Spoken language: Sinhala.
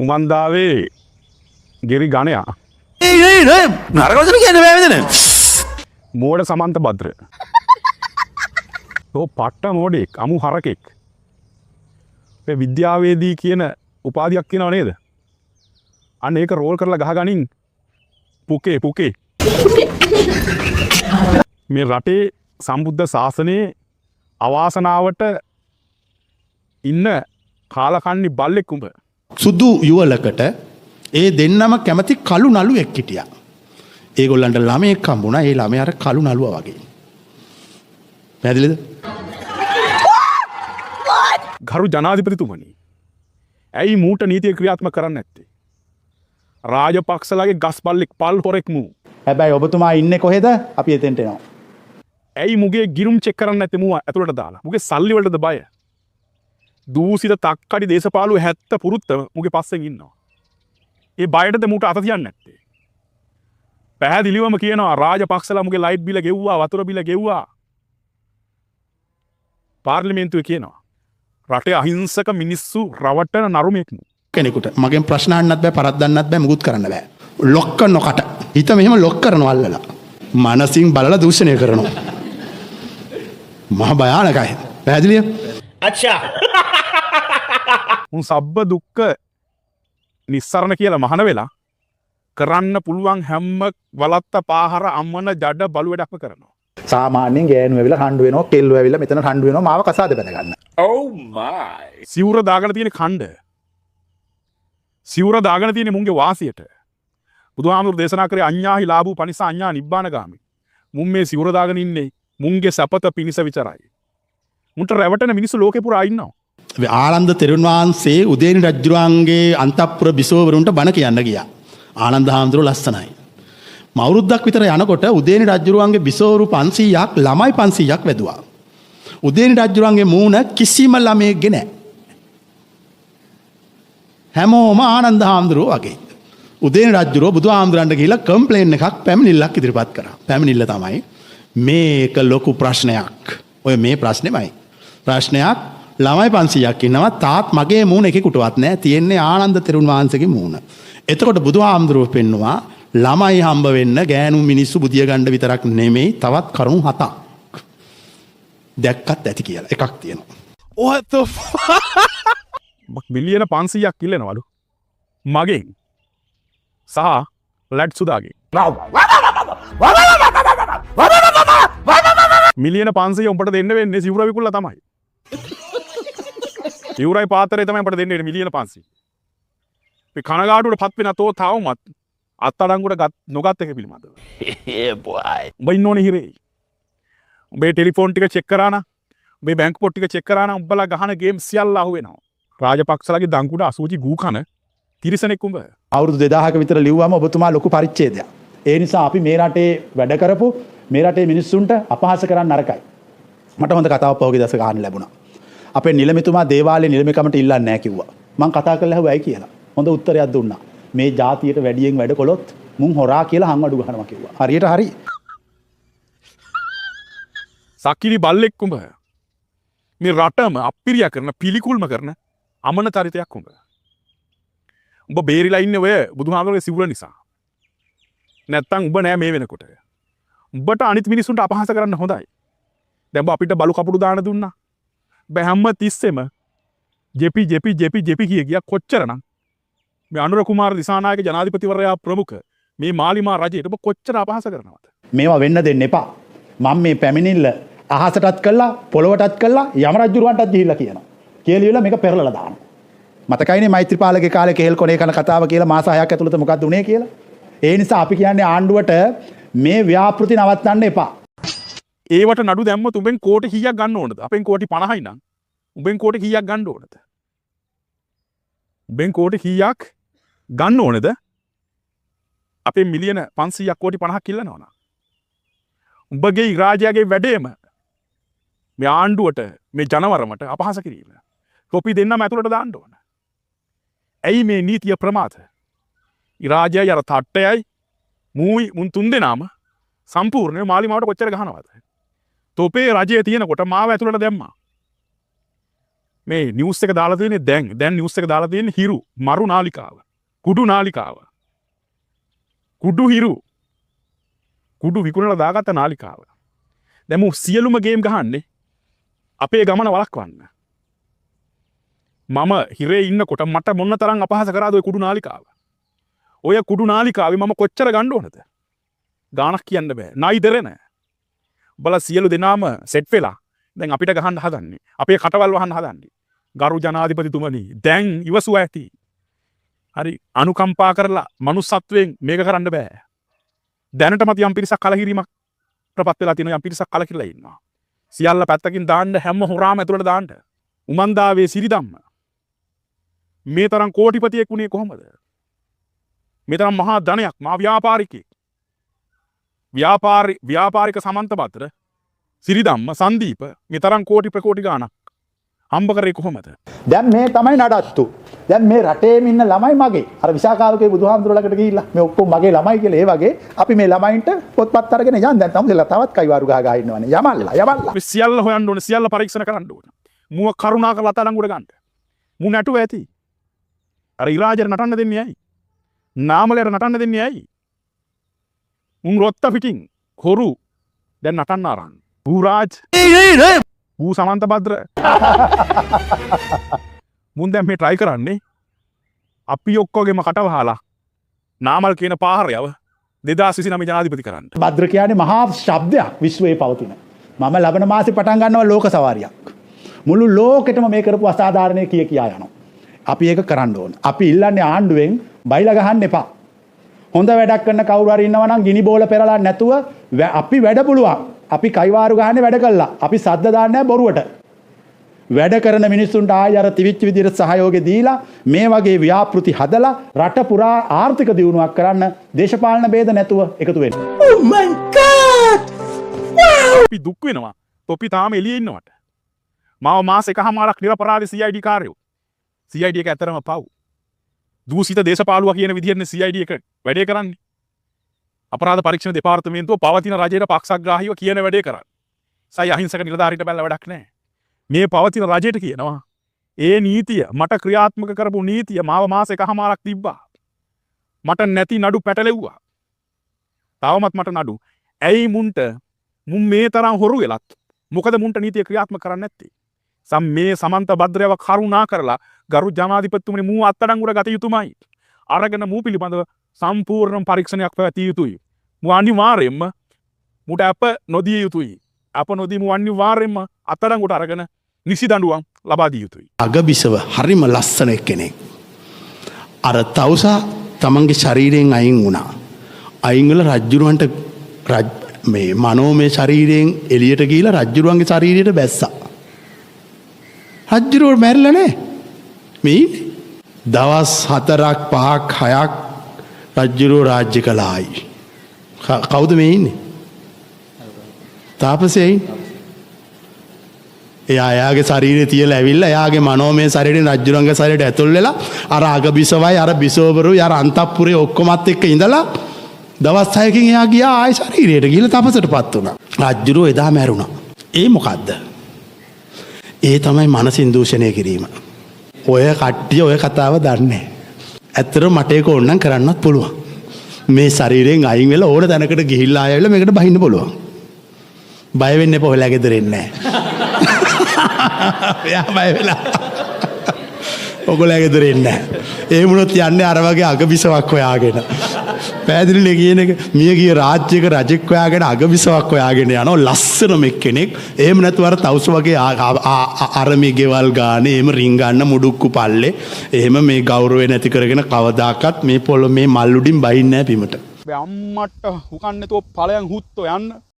උමන්දාවේ ගෙරි ගණයා නරකවචන කියන්න බෑවිදන මෝඩ සමන්ත බද්‍ර පට්ට මෝඩෙක් අමු හරකෙක් විද්‍යාවේදී කියන උපාධයක් කියනව නේද අන්න ඒක රෝල් කරලා ගහ ගනින් පුකේ මේ රටේ සම්බුද්ධ ශාසනයේ අවාසනාවට ඉන්න කාලකන්නි බල්ලෙක් උඹ සුදු යුවලකට ඒ දෙන්නම කැමති කළු නළුවෙක් හිටියා. ඒගොල්ලන්ට ළමයෙක් හම්බුණා. ඒ ළමයා අර කළු නළුවා වගේ. පැහැදිලිද? ගරු ජනාධිපතිතුමනි. ඇයි මූට නීතිය ක්‍රියාත්මක කරන්නේ නැත්තේ? රාජපක්ෂලාගේ ගස් බල්ලෙක් පල් හොරෙක් මූ. හැබැයි ඔබතුමා ඉන්නේ කොහෙද? අපි එතෙන්ට එනවා. ඇයි මුගේ ගිරුම් චෙක් කරන්නේ නැත්තේ මූ ඇතුළට දාලා? මුගේ සල්ලි වලටද බය? දූසිත තක්කඩි දේශපාලුව 70 පුරුත්ත මුගේ පස්සෙන් ඉන්නවා. ඒ බයටද මූට අත තියන්නේ නැත්තේ? පැහැදිලිවම කියනවා රාජපක්ෂලා මුගේ ලයිට් බිල ගෙව්වා, වතුර බිල ගෙව්වා. පාර්ලිමේන්තුවේ කියනවා රටේ අහිංසක මිනිස්සු රවට්ටන නරුමෙක් කෙනෙකුට මගෙන් ප්‍රශ්න අහන්නත් බෑ, පරද්දන්නත් බෑ, මුකුත් කරන්න බෑ. ලොක් කරනකොට හිත මෙහෙම ලොක් කරනවා අල්ලලා. මනසින් බලලා දූෂණය කරනවා. මහා භයානකයි. පැහැදිලිද? අච්චා උන් සබ්බ දුක්ඛ නිස්සරණ කියලා මහාන වෙලා කරන්න පුළුවන් හැම වලත්ත පාහර අම්මන ජඩ බලු වැඩක්ම කරනවා. සාමාන්‍යයෙන් ගෑනු ඇවිල්ලා හඬු වෙනවා, කෙල්ලෝ ඇවිල්ලා මෙතන හඬු වෙනවා, මාව කසාද බැඳ ගන්න. oh my සිවුර දාගෙන තියෙන ඛණ්ඩ. සිවුර දාගෙන තියෙන මුන්ගේ වාසියට. බුදුහාමුදුරු දේශනා කරේ අඤ්ඤාහි ලාභු පනිසා අඤ්ඤා නිබ්බානගාමි. මුන් මේ සිවුර දාගෙන ඉන්නේ මුන්ගේ සපත පිනිස විතරයි. මුන්ට රැවටෙන මිනිස්සු ලෝකේ පුරා ඉන්නවා. ආනන්ද තෙරුන් වහන්සේ උදේනි රජුගේ අන්තපුර බිසෝවරුන්ට බණ කියන්න ගියා. ආනන්ද හාමුදුරුවෝ ලස්සනයි. අවුරුද්දක් විතර යනකොට උදේනි රජුගේ බිසෝවරු 500ක් ළමයි 500ක් වැදුවා. උදේනි රජුගේ මූණ කිසිම ළමයෙක්ගේ නැහැ. හැමෝම ආනන්ද හාමුදුරුවෝ වගේ. උදේනි රජුරෝ බුදුහාමුදුරන්ට ගිහිල්ලා කම්ප්ලේන් එකක් පැමිණිල්ලක් ඉදිරිපත් කරා. පැමිණිල්ල තමයි මේක ලොකු ප්‍රශ්නයක්. ඔය මේ ප්‍රශ්නේමයි. ප්‍රශ්නයක් ළමයි 500ක් ඉන්නවා තාත් මගේ මූණ එකෙකුටවත් නැහැ. තියෙන්නේ ආනන්ද තෙරුන් වහන්සේගේ මූණ. එතකොට බුදුහාමුදුරුවෝ පෙන්නවා ළමයි හම්බ වෙන්න ගෑනු මිනිස්සු බුදිය ගන්න විතරක් නෙමෙයි තවත් කරුණු 7ක් දැක්කත් ඇති කියලා එකක් තියෙනවා. what the මිලියන 500ක් ඉල්ලනවලු මගෙන් සහ ලැඩ් සුදාගේ මිලියන 500 උඹට දෙන්න වෙන්නේ සිවුර විකුල්ලා තමයි. සිවුරයි පාතරේ තමයි උඹට දෙන්නේ මිලියන 500. මේ කනගාටුවට පත් වෙන තෝ තාවමත් අත්අඩංගුවට නොගත් එක පිළිබඳව. උඹ ඉන්න ඕනේ හිරේ. උඹේ ටෙලිෆෝන් ටික චෙක් කරා නම් උඹේ බැංකු පොත් ටික චෙක් කරා නම් උඹලා ගහන ගේම් සියල්ල අහුවෙනවා. රාජපක්ෂලාගේ දංකුඩ අසූචි ගූ කන තිරිසනෙක් උඹ. අවුරුදු 2000ක විතර ලිව්වම ඔබතුමා ලොකු පරිච්ඡේදයක්. ඒ නිසා අපි මේ රටේ වැඩ කරපු මේ රටේ මිනිස්සුන්ට අපහාස කරන්න නරකයි. මට හොඳ කතාවක් පහුගිය දවසක අහන්න ලැබුණා. අපේ නිලමෙතුමා දේවාලේ නිලමකමට ඉල්ලන්නේ නැහැ කිව්වා. මං කතා කරලා ඇහුවයි කියලා. හොඳ උත්තරයක් දුන්නා. මේ ජාතියට වැඩියෙන් වැඩ කළොත් මුන් හොරා කියලා හං අඩු ගහනවා කිව්වා. හරියට හරි. සක්කිලි බල්ලෙක් උඹ. මේ රටම අපිරියා කරන පිළිකුල්ම කරන අමන චරිතයක් උඹ. උඹ බේරිලා ඉන්නේ ඔය බුදුහාමුදුරගේ සිවුර නිසා. නැත්තම් උඹ නෑ මේ වෙනකොට. උඹට අනිත් මිනිස්සුන්ට අපහාස කරන්න හොඳයි. දැන් උඹ අපිට බලු කපුරු දාන දුන්නා. බෑ හැම තිස්සෙම ජෙපි කිය කොච්චරනම් මේ අනුර කුමාර දිසානායක ජනාධිපතිවරයා ප්‍රමුඛ මේ මාලිමා රජයට ඔබ කොච්චර අපහාස කරනවද? මේවා වෙන්න දෙන්න එපා. මම මේ පැමිණිල්ල අහසටත් කළා පොළොවටත් කළා යම රජුරවන්ටත් ගිහිල්ලා කියනවා. කියලා මේක පෙරලලා දානවා. මතකයිනේ මෛත්‍රීපාලගේ කාලේ කෙහෙල් කොනේ කන කතාව කියලා මාස 6ක් ඇතුළත මොකක්ද උනේ කියලා. ඒ නිසා අපි කියන්නේ ආණ්ඩුවට මේ ව්‍යාපෘති නවත්තන්න එපා. ඒවට නඩු දැම්මොත් උඹෙන් කෝටි කීයක් ගන්න ඕනද? අපෙන් කෝටි 50යි නම් උඹෙන් කෝටි කීයක් ගන්න ඕනද? උඹෙන් කෝටි කීයක් ගන්න ඕනද? අපේ මිලියන 500ක් කෝටි 50ක් ඉල්ලනවා නා. උඹගේ රාජ්‍යයේ වැඩේම මේ ආණ්ඩුවට මේ ජනවරමට අපහාස කිරීම. කොපි දෙන්නම ඇතුළට දාන්න ඕන. ඇයි මේ නීතිය ප්‍රමාද? රාජ්‍යය අර තට්ටයයි මූයි මුන් තුන් දෙනාම සම්පූර්ණයෙන් මාලිමාවට කොච්චර ගහනවද? තොපේ රජයේ තියෙනකොට මාව ඇතුළට දැම්මා. මේ නිවුස් එක දාලා තියෙන්නේ දැන් නිවුස් එක දාලා තියෙන්නේ හිරු මරු නාලිකාව. කුඩු නාලිකාව. කුඩු හිරු. කුඩු විකුණලා දාගත්ත නාලිකාව. දැන් මු සියලුම ගේම් ගහන්නේ අපේ ගමන වළක්වන්න. මම හිරේ ඉන්නකොට මට මොන තරම් අපහාස කරාද ඔය කුඩු නාලිකාව. ඔය කුඩු නාලිකාවේ මම කොච්චර ගන්න ඕනද? ගාණක් කියන්න බෑ. නයිදරන. බල සියලු දෙනාම සෙට් වෙලා දැන් අපිට ගහන්න හදන්නේ. අපේ කටවල් වහන්න හදන්නේ. ගරු ජනාධිපතිතුමනි දැන් ඉවසුව ඇති. හරි අනුකම්පා කරලා මනුස්සත්වයෙන් මේක කරන්න බෑ. දැනටමත් යම් පිරිසක් කලකිරීමක් ප්‍රපත් වෙලා තියෙනවා. යම් පිරිසක් කලකිරලා ඉන්නවා. සියල්ල පැත්තකින් දාන්න හැම හොරාම ඇතුළට දාන්න. උමන්දාවේ සිරිදම්ම මේ තරම් කෝටිපතියෙක් වුණේ කොහොමද? මේ තරම් මහා ධනයක් මහා ව්‍යාපාරිකයෙක්. ව්‍යාපාරික සමන්තපත්‍ර සිරිදම්ම සංදීප මේ තරම් කෝටි ප්‍රකෝටි ගාණක් හම්බ කරේ කොහොමද? දැන් මේ තමයි නඩත්තු. දැන් මේ රටේම ඉන්න ළමයි මගේ. අර විසාකාවකේ බුදුහාමුදුරුවෝ ළඟට ගිහිල්ලා මේ ඔක්කොම මගේ ළමයි කියලා ඒ වගේ අපි මේ ළමයින්ට පොත්පත් අරගෙන යන් දැන් තමයි තවත් කයිවාරු ගහ ඉන්නවනේ. යමල්ලා. අපි සියල්ල හොයන්න ඕනේ සියල්ල පරීක්ෂණ කරන්න ඕනේ. මුව කරුණා කරලා අතලංගුවට ගන්න. මු නැටුව ඇති. අර ඉරාජර නටන්න දෙන්නේ ඇයි? නාමලයට නටන්න දෙන්නේ ඇයි? උන් රොත්ත පිටින් හොරු දැන් නටන්න ආරන්. ඌරාජ් ඌ සමන්ත භද්‍ර මුන් දැන් මේ try කරන්නේ අපි ඔක්කොගෙම කට වහලා නාමල් කියන පාහරයව 2029 ජනාධිපති කරන්න. භද්‍ර කියන්නේ මහා ශබ්දයක් විශ්වයේ පවතින. මම ලබන මාසේ පටන් ගන්නවා ලෝක සවාරියක්. මුළු ලෝකෙටම මේ කරපු අසාධාරණේ කියා යනවා. අපි ඒක කරන්න ඕන. අපි ඉල්ලන්නේ ආණ්ඩුවෙන් බයිලා ගහන්න එපා. හොඳ වැඩක් කරන කවුරු හරි ඉන්නවා නම් ගිනි බෝල පෙරලා නැතුව අපි වැඩ පුළුවන්. අපි කයිවාරු ගහන්නේ වැඩ කළා. අපි සද්ද දාන්නේ නැහැ බොරුවට. වැඩ කරන මිනිස්සුන්ට ආය අර තිවිච්ච විදිහට සහයෝගය දීලා මේ වගේ ව්‍යාපෘති හදලා රට පුරා ආර්ථික දියුණුවක් කරන්න දේශපාලන ભેද නැතුව එකතු වෙන්න. Oh my God! අපි දුක් වෙනවා. තොපි තාම එළියේ ඉන්නවට. මාව මාස එකමාරක් නිරපරාධ CID කාර්යෝ. CID එක ඇතරම පව්. දූෂිත දේශපාලුවා කියන විදිහට CID එක වැඩේ කරන්නේ. අපරාධ පරීක්ෂණ දෙපාර්තමේන්තුව පවතින රජයට පක්ෂග්‍රාහීව කියන වැඩේ කරන්නේ. සයි අහිංසක නිලධාරීට බැලලා වැඩක් නැහැ. මේ පවතින රජයට කියනවා ඒ නීතිය මට ක්‍රියාත්මක කරපු නීතිය මාව මාස එකමාරක් තිබ්බා. මට නැති නඩු පැටලෙව්වා. තවමත් මට නඩු. ඇයි මුන්ට මුන් මේ තරම් හොරු වෙලත් මොකද මුන්ට නීතිය ක්‍රියාත්මක කරන්නේ නැත්තේ? මේ සමන්ත භද්‍රයව කරුණා කරලා ගරු ජනාධිපතිතුමනි මූ අත්අඩංගුවට ගත යුතුමයි. අරගෙන මූ පිළිබඳව සම්පූර්ණ පරීක්ෂණයක් පැවැතිය යුතුයි. මූ අනිවාර්යයෙන්ම මුට අප නොදිය යුතුයි. අප නොදී මූ අනිවාර්යයෙන්ම අත්අඩංගුවට අරගෙන නිසි දඬුවම් ලබා දිය යුතුයි. අගබිසව හරිම ලස්සන කෙනෙක්. අර තවුසා තමන්ගේ ශරීරයෙන් අයින් වුණා. අයින් වෙලා රජ්ජුරුවන්ට මේ මනෝමය ශරීරයෙන් එළියට ගිහිලා රජ්ජුරුවන්ගේ ශරීරයට බැස්සා. රජ්ජුරුව මැරිලා නැහැ. මේ දවස් 4ක් 5ක් 6ක් රජ්ජුරුව රාජ්‍ය කළායි. කවුද මේ ඉන්නේ? තාපසයයි. එයාගේ ශරීරය තියලා ඇවිල්ලා එයාගේ මනෝමය ශරීරයෙන් රජ්ජුරුවන්ගේ ශරීරයට ඇතුල් වෙලා අර අගබිසවයි අර බිසෝවරුයි අර අන්තපුරේ ඔක්කොමත් එක්ක ඉඳලා දවස් 6කින් එයා ගියා ආයි ශරීරයට ගිහලා තපසටපත් වුණා. රජ්ජුරුව එදා මැරුණා. ඒ මොකද්ද? ඒ තමයි මනසින් දූෂණය කිරීම. ඔය කට්ටිය ඔය කතාව දන්නේ. ඇත්තටම මට ඒක ඕනනම් කරන්නත් පුළුවන්. මේ ශරීරයෙන් අයින් වෙලා ඕන තැනකට ගිහිල්ලා ආයෙලා මේකට බහින්න පුළුවන්. බය වෙන්න එපා ඔයලා ගෙදර එන්නේ නැහැ. එයා බය වෙලා. ඔයගොල්ලෝ ගෙදර එන්නේ නැහැ. ඒ වුණොත් යන්නේ අර වගේ අගබිසවක් හොයාගෙන. පැහැදිලිනේ කියන එක මිය ගිය රාජ්‍යයක රජෙක් හොයාගෙන අගබිසවක් හොයාගෙන යනවා ලස්සනම කෙනෙක්. එහෙම නැතුව අර තවුස වගේ අරමේ ගෙවල් ගානේ එහෙම රින් ගන්න මුඩුක්කු පල්ලේ එහෙම මේ ගෞරවය නැති කරගෙන කවදාකවත් මේ පොළ මේ මල් උඩින් බහින්නේ නැහැ බිමට. අම්මට හුකන්නේතෝ ඵලයන් හුත්තෝ යන්න